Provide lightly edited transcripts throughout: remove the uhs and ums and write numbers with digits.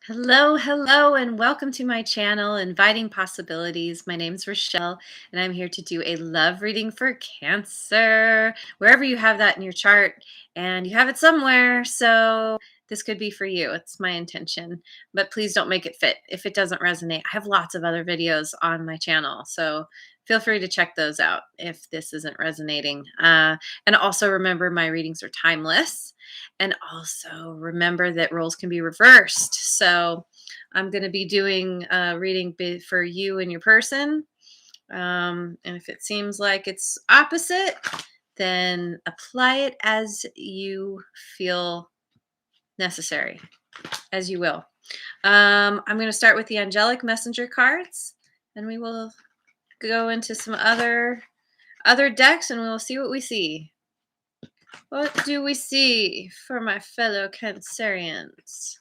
Hello, hello, and welcome to my channel, Inviting Possibilities. My name's Rochelle, and I'm here to do a love reading for Cancer. Wherever you have that in your chart, and you have it somewhere, so this could be for you. It's my intention, but please don't make it fit if it doesn't resonate. I have lots of other videos on my channel, so feel free to check those out if this isn't resonating. And also remember, my readings are timeless. And also remember that roles can be reversed. So I'm going to be doing a reading for you and your person. And if it seems like it's opposite, then apply it as you feel necessary, as you will. I'm going to start with the angelic messenger cards, and we will go into some other decks, and we will see what we see. What do we see for my fellow Cancerians?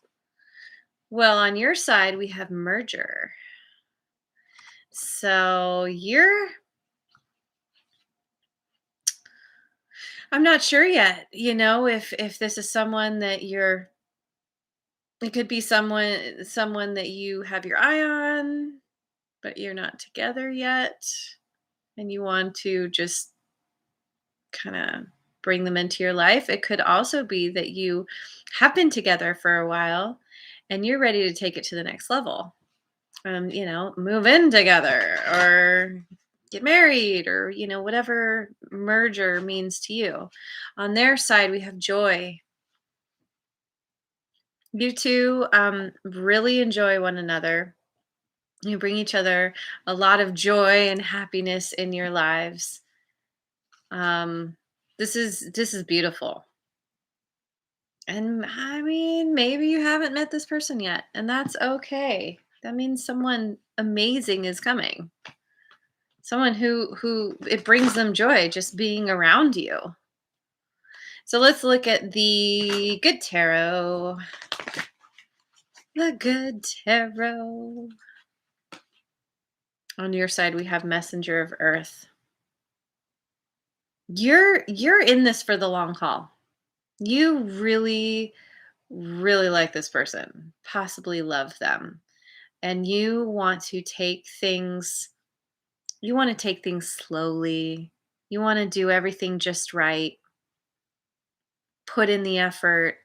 Well, on your side, we have merger. So I'm not sure yet, if this is someone that it could be someone that you have your eye on, but you're not together yet, and you want to just kind of bring them into your life. It could also be that you have been together for a while and you're ready to take it to the next level. Move in together or get married or, whatever merger means to you. On their side, we have joy. You two really enjoy one another. You bring each other a lot of joy and happiness in your lives. This is beautiful. And I mean, maybe you haven't met this person yet, and that's okay. That means someone amazing is coming. Someone who it brings them joy just being around you. So let's look at the good tarot. The good tarot. On your side, we have Messenger of Earth. You're in this for the long haul. You really, really like this person, possibly love them. And you want to take things slowly. You want to do everything just right. Put in the effort.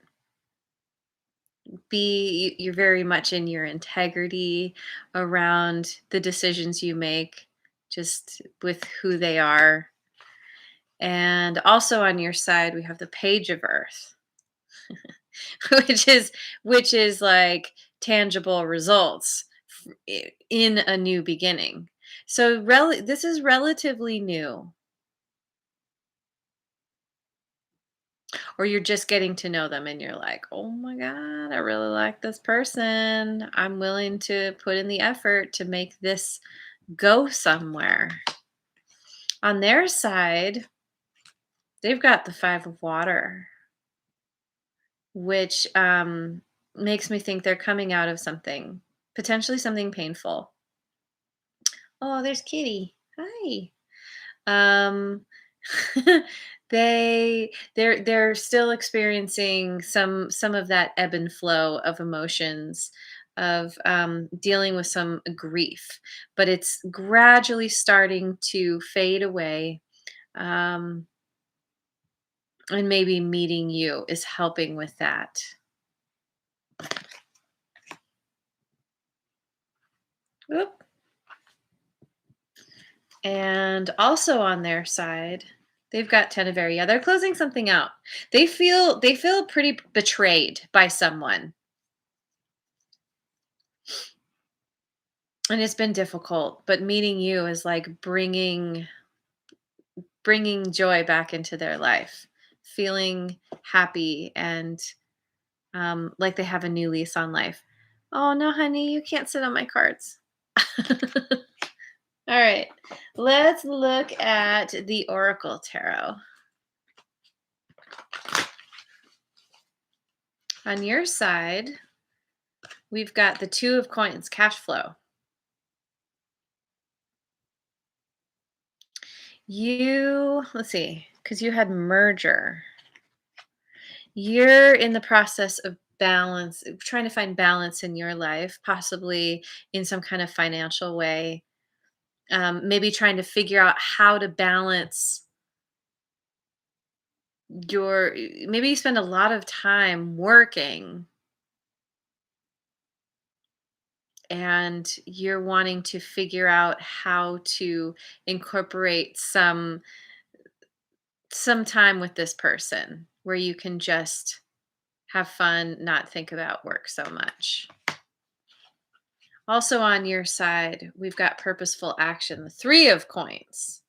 You're very much in your integrity around the decisions you make, just with who they are. And also on your side, we have the Page of Earth, which is like tangible results in a new beginning. So this is relatively new, or you're just getting to know them and you're like, "Oh my god, I really like this person. I'm willing to put in the effort to make this go somewhere." On their side, they've got the 5 of water, which makes me think they're coming out of something, potentially something painful. Oh, there's Kitty. Hi. Um, they're still experiencing some of that ebb and flow of emotions, of dealing with some grief, but it's gradually starting to fade away. Um, and maybe meeting you is helping with that. Oop. And also on their side, they've got 10 of area. They're closing something out. They feel pretty betrayed by someone. And it's been difficult, but meeting you is like bringing joy back into their life, feeling happy and like they have a new lease on life. Oh no, honey, you can't sit on my cards. All right, let's look at the Oracle Tarot. On your side, we've got the Two of Coins, cash flow. Let's see, because you had merger. You're in the process of balance, trying to find balance in your life, possibly in some kind of financial way. Maybe trying to figure out how to balance your, maybe you spend a lot of time working and you're wanting to figure out how to incorporate some time with this person where you can just have fun, not think about work so much. Also on your side, we've got purposeful action, the 3 of coins.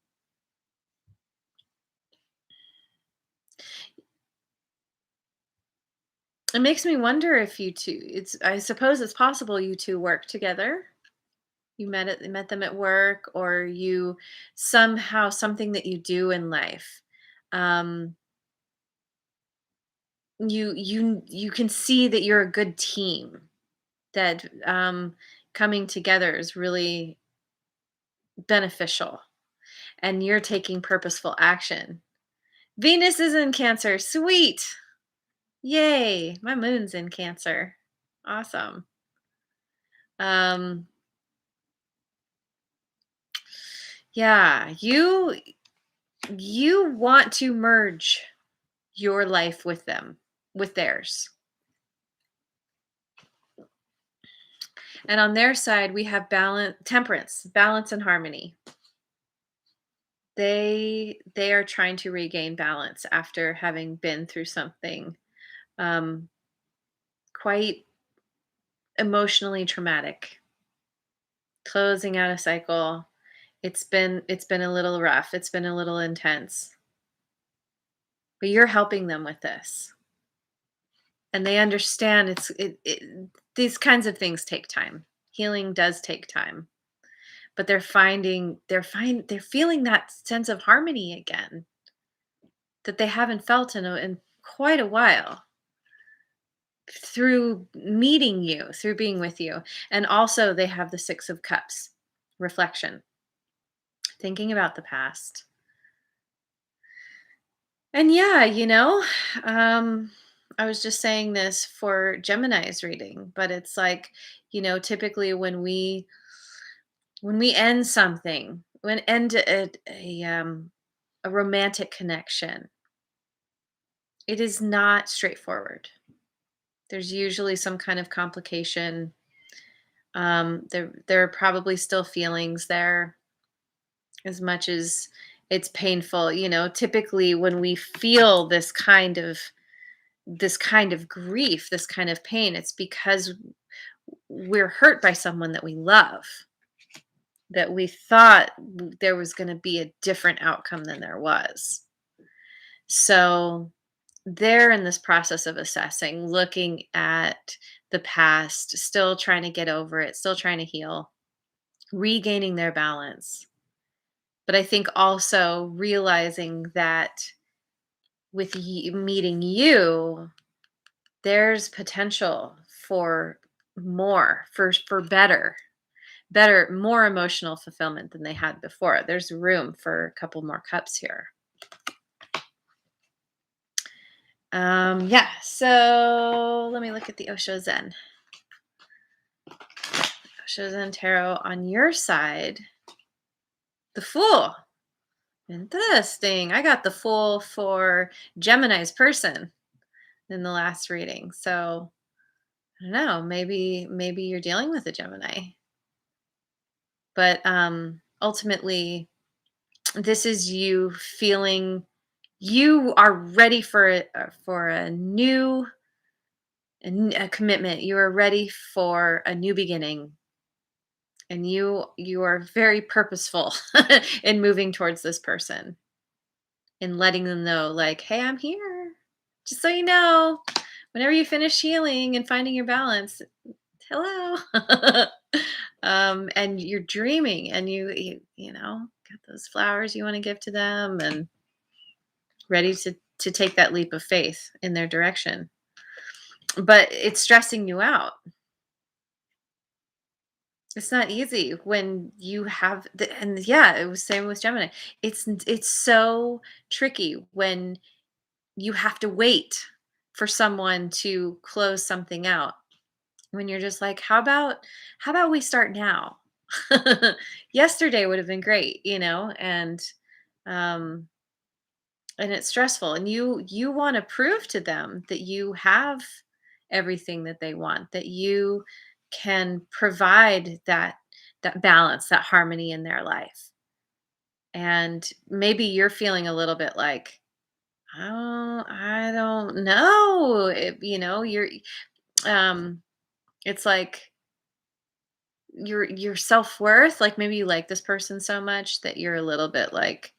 It makes me wonder if you two, it's, I suppose it's possible you two work together. You met them at work, or you somehow, something that you do in life. Um you can see that you're a good team, that coming together is really beneficial, and you're taking purposeful action. Venus is in Cancer. Sweet. Yay. My moon's in Cancer. Awesome. Um yeah, you want to merge your life with them, with theirs. And on their side, we have balance, temperance, balance and harmony. They are trying to regain balance after having been through something um quite emotionally traumatic, closing out a cycle. It's been a little rough. It's been a little intense. But you're helping them with this. And they understand these kinds of things take time. Healing does take time. But they're feeling that sense of harmony again that they haven't felt in quite a while, through meeting you, through being with you. And also they have the 6 of cups, reflection, thinking about the past. And yeah, I was just saying this for Gemini's reading, but it's like, typically when we end something, when end a romantic connection, it is not straightforward. There's usually some kind of complication. There are probably still feelings there, as much as it's painful. Typically when we feel this kind of grief, this kind of pain, it's because we're hurt by someone that we love, that we thought there was going to be a different outcome than there was. So they're in this process of assessing, looking at the past, still trying to get over it, still trying to heal, regaining their balance. But I think also realizing that with meeting you, there's potential for more, for better, more emotional fulfillment than they had before. There's room for a couple more cups here. Yeah, so let me look at the Osho Zen. Osho Zen Tarot on your side. The Fool. Interesting. I got the Fool for Gemini's person in the last reading. So I don't know, maybe you're dealing with a Gemini. But ultimately, this is you feeling you are ready for a commitment. You are ready for a new beginning, and you are very purposeful in moving towards this person and letting them know, like, hey, I'm here. Just so you know, whenever you finish healing and finding your balance, hello. And you're dreaming, and you got those flowers you want to give to them, and ready to take that leap of faith in their direction. But it's stressing you out. It's not easy when you have and yeah, it was same with Gemini. It's so tricky when you have to wait for someone to close something out when you're just like, how about we start now? Yesterday would have been great, um and it's stressful, and you want to prove to them that you have everything that they want, that you can provide that balance, that harmony in their life. And maybe you're feeling a little bit like, oh, I don't know, you're um it's like your self-worth, like maybe you like this person so much that you're a little bit like,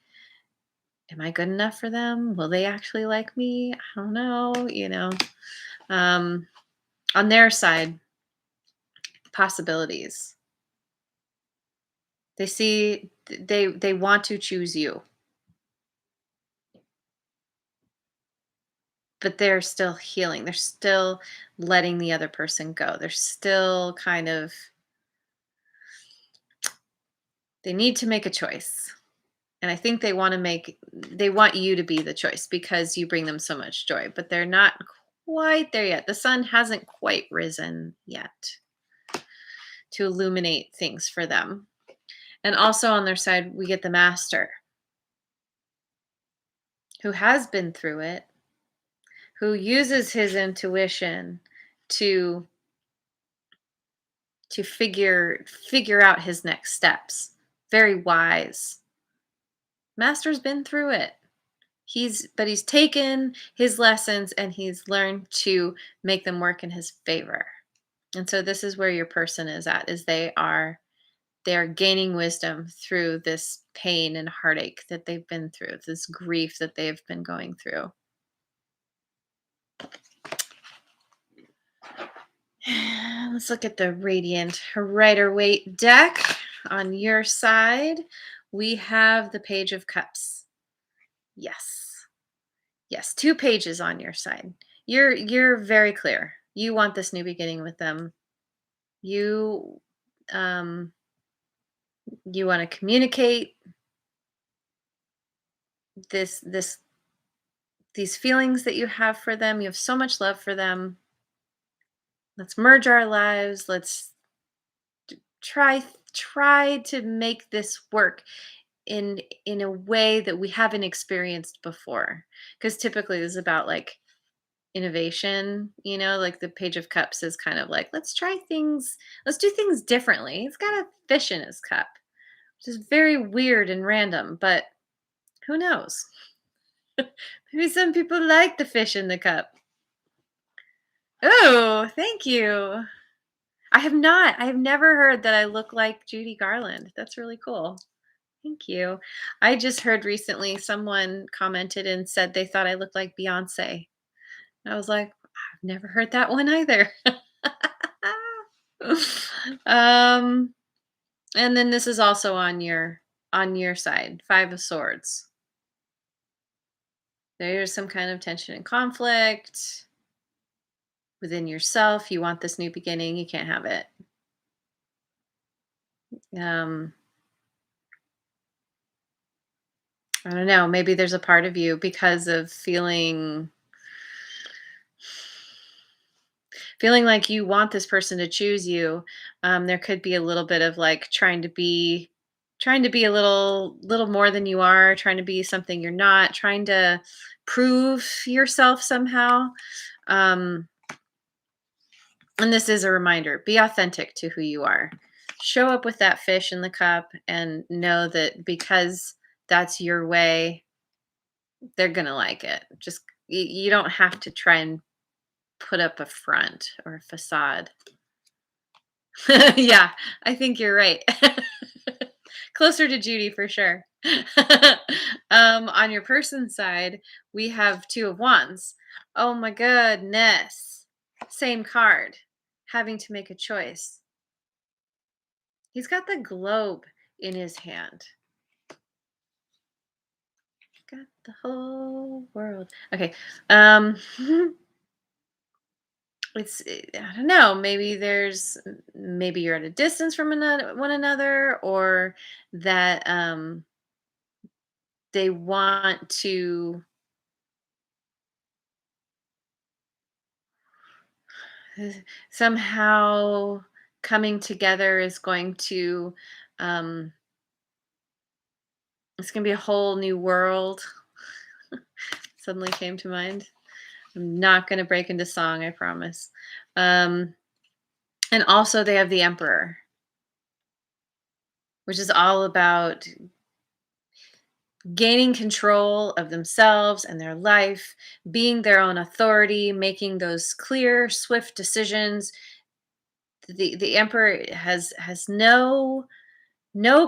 am I good enough for them? Will they actually like me? I don't know. Um, on their side, possibilities. They want to choose you, but they're still healing. They're still letting the other person go. They're still kind of they need to make a choice. And I think they want you to be the choice because you bring them so much joy, but they're not quite there yet. The sun hasn't quite risen yet to illuminate things for them. And also on their side, we get the master who has been through it, who uses his intuition to figure out his next steps. Very wise. Master's been through it. He's taken his lessons and he's learned to make them work in his favor. And so this is where your person is at, is they're gaining wisdom through this pain and heartache that they've been through, this grief that they've been going through. Let's look at the Radiant Rider Waite deck. On your side, we have the Page of Cups. Yes. Yes, 2 pages on your side. You're very clear. You want this new beginning with them. You um you want to communicate this these feelings that you have for them. You have so much love for them. Let's merge our lives. Let's try try to make this work in a way that we haven't experienced before, because typically this is about like innovation, like the Page of Cups is kind of like, let's do things differently. It's got a fish in his cup, which is very weird and random, but who knows? Maybe some people like the fish in the cup. Oh, thank you. I have not. I have never heard that I look like Judy Garland. That's really cool. Thank you. I just heard recently someone commented and said they thought I looked like Beyonce. I was like, I've never heard that one either. um, and then this is also on your side, 5 of Swords. There's some kind of tension and conflict within yourself. You want this new beginning, you can't have it. Um, I don't know, maybe there's a part of you, because of feeling like you want this person to choose you. There could be a little bit of like trying to be a little more than you are, trying to be something you're not, trying to prove yourself somehow. Um, and this is a reminder: be authentic to who you are. Show up with that fish in the cup and know that because that's your way, they're gonna like it. Just you don't have to try and put up a front or a facade. Yeah, I think you're right. Closer to Judy for sure. On your person side, we have 2 of Wands. Oh my goodness. Same card. Having to make a choice. He's got the globe in his hand. Got the whole world. Okay. Um I don't know, maybe you're at a distance from one another, or that they want to somehow coming together is going to, um it's gonna be a whole new world. Suddenly came to mind. I'm not gonna break into song, I promise. Um, and also they have the Emperor, which is all about gaining control of themselves and their life, being their own authority, making those clear, swift decisions. The Emperor has no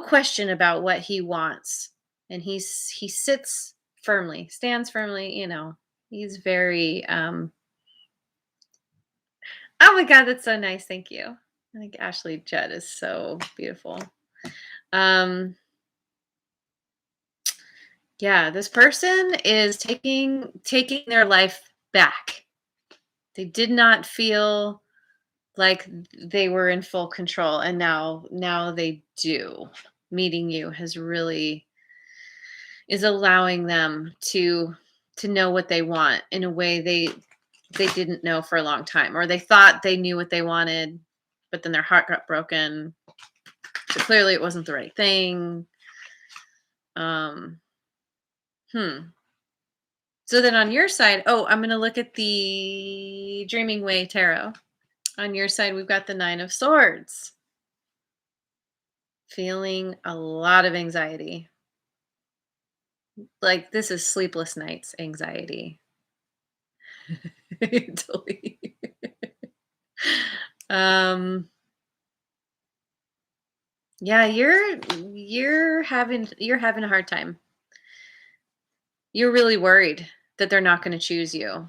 question about what he wants, and he sits firmly, stands firmly. He's very. Oh my God, that's so nice. Thank you. I think Ashley Judd is so beautiful. Um, yeah, this person is taking their life back. They did not feel like they were in full control, and now they do. Meeting you has really is allowing them to know what they want in a way they didn't know for a long time, or they thought they knew what they wanted, but then their heart got broken. So clearly it wasn't the right thing. Um, hmm. So then on your side, oh, I'm going to look at the Dreaming Way Tarot. On your side, we've got the Nine of Swords. Feeling a lot of anxiety. Like this is sleepless nights anxiety. Totally. um yeah, you're having a hard time. You're really worried that they're not going to choose you,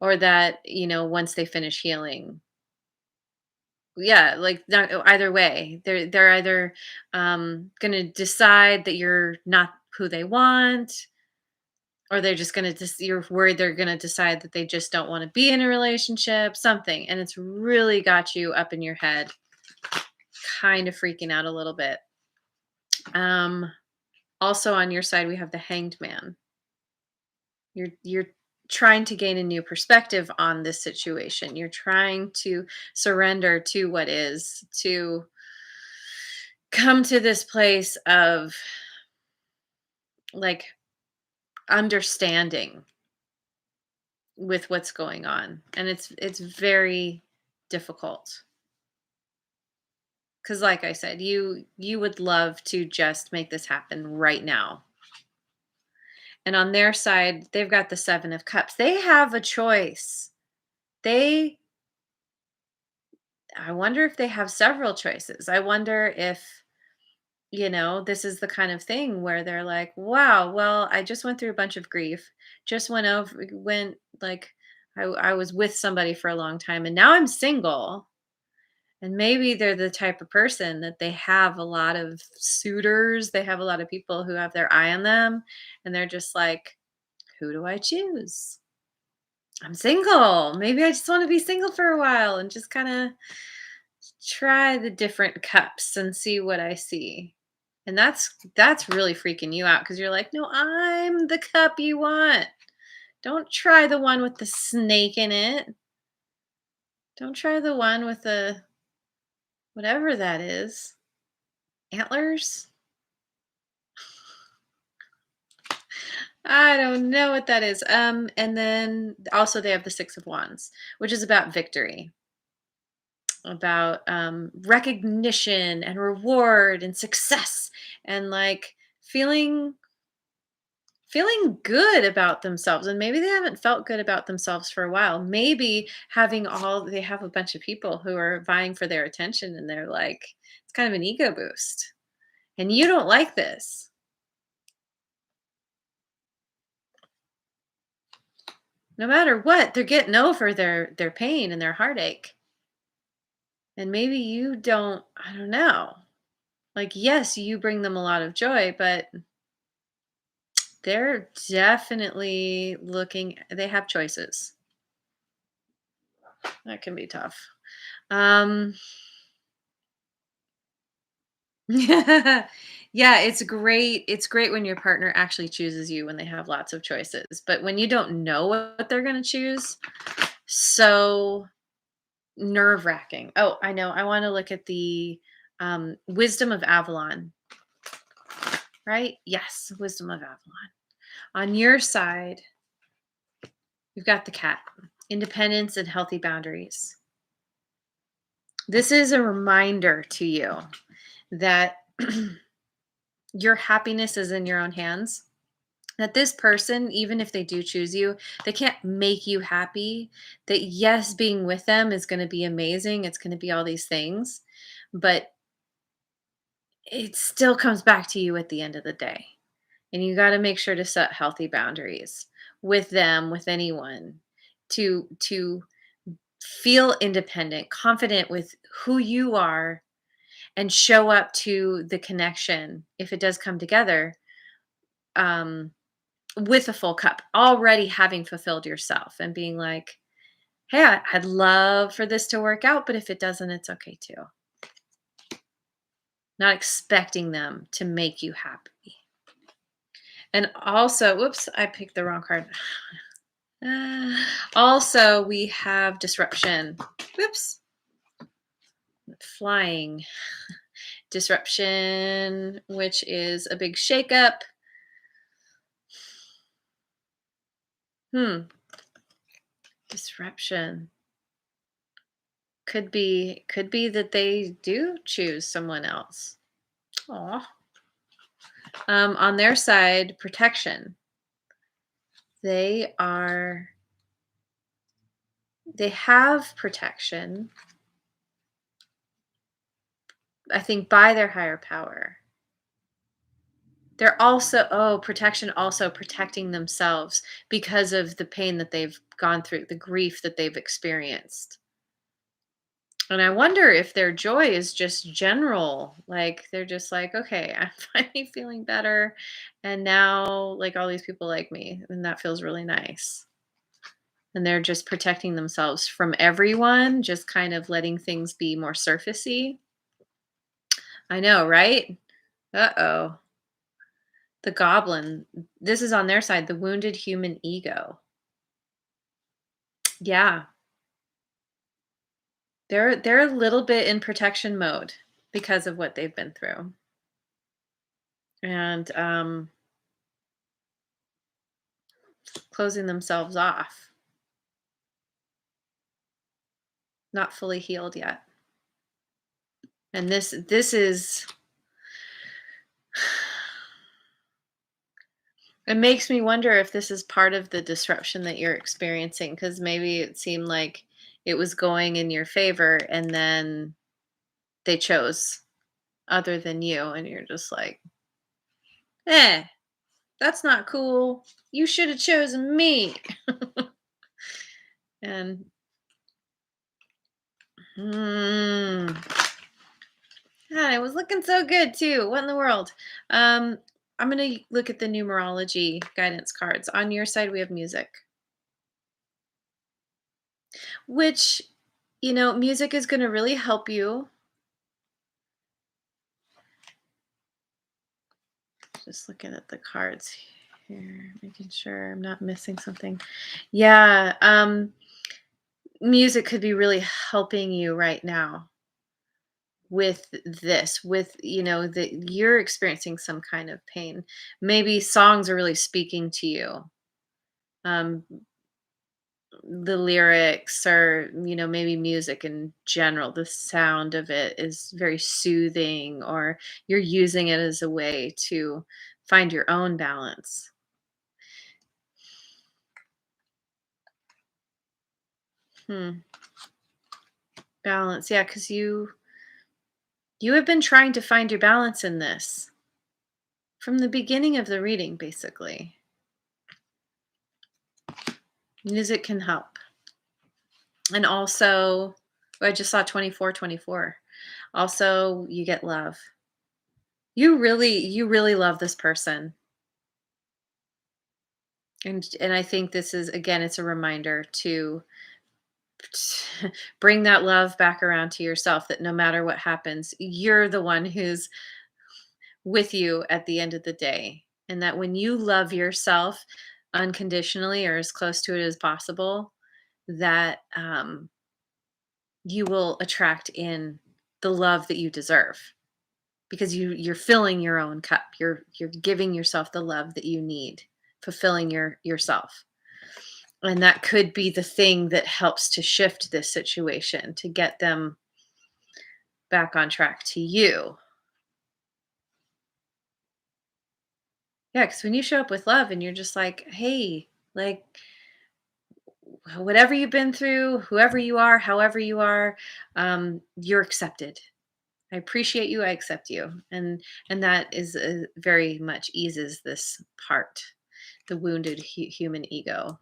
or that, once they finish healing. Yeah, like not either way. They're either going to decide that you're not who they want, or they're just going to just you're worried they're going to decide that they just don't want to be in a relationship, something. And it's really got you up in your head, kind of freaking out a little bit. Um Also on your side we have the Hanged Man. You're trying to gain a new perspective on this situation. You're trying to surrender to what is, to come to this place of like understanding with what's going on. And it's very difficult, cuz like I said, you would love to just make this happen right now. And on their side, they've got the 7 of cups. They have a choice. They I wonder if they have several choices. I wonder if, this is the kind of thing where they're like, "Wow, well, I just went through a bunch of grief. Just went like I was with somebody for a long time and now I'm single." And maybe they're the type of person that they have a lot of suitors, they have a lot of people who have their eye on them, and they're just like, "Who do I choose? I'm single. Maybe I just want to be single for a while and just kind of try the different cups and see what I see." And that's really freaking you out because you're like, "No, I'm the cup you want. Don't try the one with the snake in it. Don't try the one with the whatever that is. Antlers? I don't know what that is." And then also they have the 6 of wands, which is about victory, about recognition and reward and success, and like feeling good about themselves. And maybe they haven't felt good about themselves for a while. Maybe they have a bunch of people who are vying for their attention, and they're like, it's kind of an ego boost. And you don't like this. No matter what, they're getting over their pain and their heartache. And maybe you don't, I don't know. Like, yes, you bring them a lot of joy, but they're definitely they have choices. That can be tough. Um yeah, it's great when your partner actually chooses you when they have lots of choices. But when you don't know what they're going to choose, so nerve-wracking. Oh, I know. I want to look at the wisdom of Avalon, right? Yes, wisdom of Avalon. On your side, you've got the cat, independence and healthy boundaries. This is a reminder to you that your happiness is in your own hands. That this person, even if they do choose you, they can't make you happy. That yes, being with them is going to be amazing. It's going to be all these things, but it still comes back to you at the end of the day. And you got to make sure to set healthy boundaries with them, with anyone, to feel independent, confident with who you are, and show up to the connection if it does come together, um, with a full cup, already having fulfilled yourself and being like, hey, I'd love for this to work out, but if it doesn't, it's okay too. Not expecting them to make you happy. And also, whoops, I picked the wrong card. Also, we have disruption. Whoops. Flying. Disruption, which is a big shakeup. Disruption. Could be that they do choose someone else. Aw. On their side, protection. They are they have protection, I think, by their higher power. They're also protection, also protecting themselves because of the pain that they've gone through, the grief that they've experienced. And I wonder if their joy is just general, like they're just like, okay, I'm finally feeling better, and now like all these people like me, and that feels really nice. And they're just protecting themselves from everyone, just kind of letting things be more surfacey. I know, right? Uh-oh. The goblin. This is on their side, the wounded human ego. Yeah. They're a little bit in protection mode because of what they've been through. And closing themselves off. Not fully healed yet. And this is it makes me wonder if this is part of the disruption that you're experiencing, because maybe it seemed like it was going in your favor and then they chose other than you, and you're just like, eh, that's not cool. You should have chosen me. And mm, God, it was looking so good too. What in the world? Um, I'm gonna look at the numerology guidance cards. On your side, we have music, which, music is gonna really help you. Just looking at the cards here, making sure I'm not missing something. Yeah, music could be really helping you right now with this, with, that you're experiencing some kind of pain. Maybe songs are really speaking to you. Um, the lyrics, or, maybe music in general, the sound of it is very soothing, or you're using it as a way to find your own balance. Hmm. Balance. Yeah, because you have been trying to find your balance in this from the beginning of the reading, basically. Music can help. And also, I just saw 2424. Also, you get love. You really love this person. And I think this is, again, it's a reminder to bring that love back around to yourself, that no matter what happens, you're the one who's with you at the end of the day. And that when you love yourself unconditionally, or as close to it as possible, that you will attract in the love that you deserve because you're filling your own cup. You're giving yourself the love that you need, fulfilling yourself. And that could be the thing that helps to shift this situation to get them back on track to you. Yeah, because when you show up with love and you're just like, hey, like whatever you've been through, whoever you are, however you are, you're accepted. I appreciate you. I accept you, and that is very much eases this part, the wounded human ego.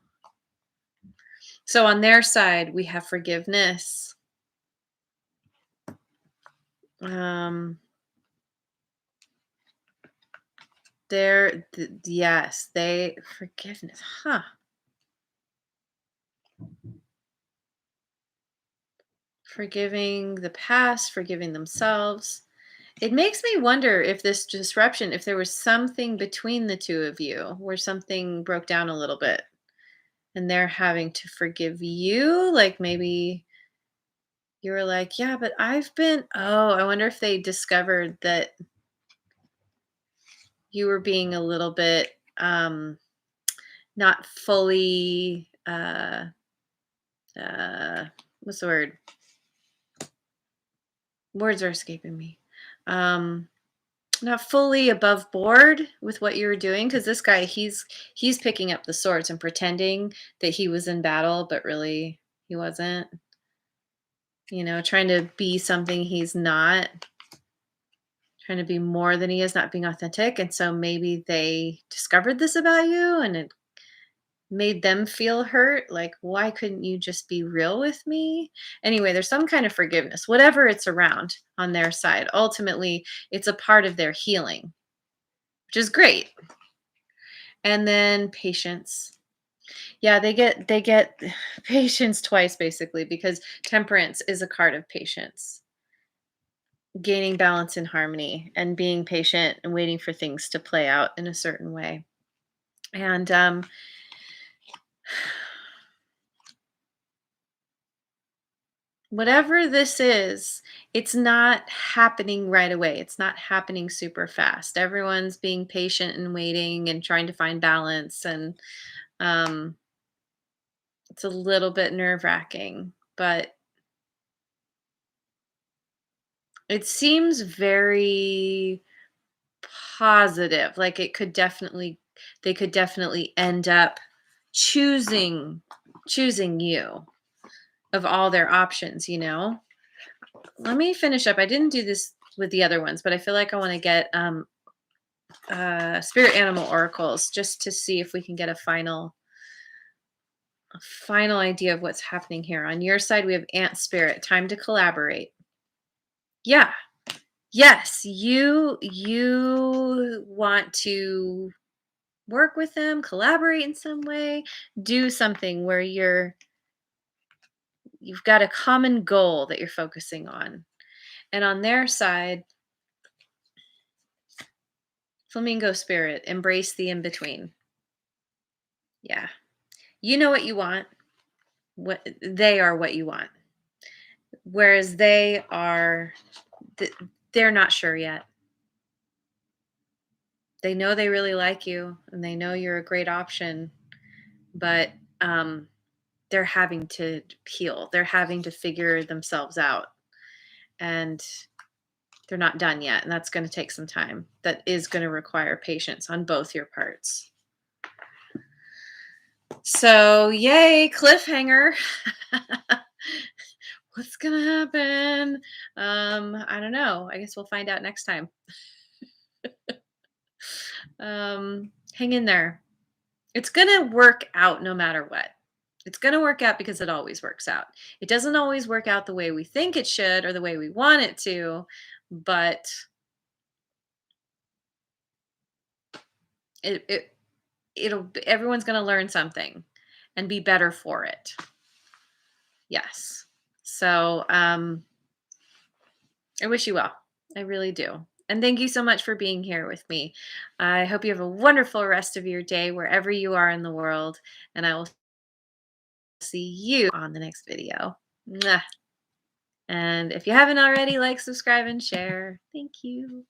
So on their side, we have forgiveness. Um, yes, they forgiveness, huh? Forgiving the past, forgiving themselves. It makes me wonder if this disruption, if there was something between the two of you where something broke down a little bit and they're having to forgive you. Like maybe you were like, yeah, but I wonder if they discovered that you were being a little bit not fully, uh, what's the word? Words are escaping me. Um, Not fully above board with what you were doing, because this guy, he's picking up the swords and pretending that he was in battle, but really he wasn't, trying to be something he's not, trying to be more than he is, not being authentic. And so maybe they discovered this about you and it made them feel hurt. Like, why couldn't you just be real with me? Anyway, there's some kind of forgiveness, whatever it's around on their side. Ultimately, it's a part of their healing, which is great. And then patience. Yeah, they get patience twice basically because temperance is a card of patience. Gaining balance and harmony and being patient and waiting for things to play out in a certain way. And whatever this is, it's not happening right away. It's not happening super fast. Everyone's being patient and waiting and trying to find balance. And um, it's a little bit nerve wracking, but it seems very positive. Like they could definitely end up choosing choosing you of all their options. Let me finish up. I didn't do this with the other ones, but I feel like I want to get spirit animal oracles just to see if we can get a final idea of what's happening here. On your side, we have ant spirit, time to collaborate. Yeah. Yes, you want to work with them, collaborate in some way, do something where you've got a common goal that you're focusing on. And on their side, flamingo spirit, embrace the in between. Yeah. You know what you want. What they are what you want. Whereas th- they're not sure yet. They know they really like you and they know you're a great option, but they're having to heal. They're having to figure themselves out. And they're not done yet, and that's going to take some time. That is going to require patience on both your parts. So, yay, cliffhanger. What's going to happen? I don't know. I guess we'll find out next time. Hang in there. It's going to work out no matter what. It's going to work out because it always works out. It doesn't always work out the way we think it should or the way we want it to, but it everyone's going to learn something and be better for it. Yes. So I wish you well. I really do. And thank you so much for being here with me. I hope you have a wonderful rest of your day wherever you are in the world. And I will see you on the next video. Mwah. And if you haven't already, like, subscribe, and share. Thank you.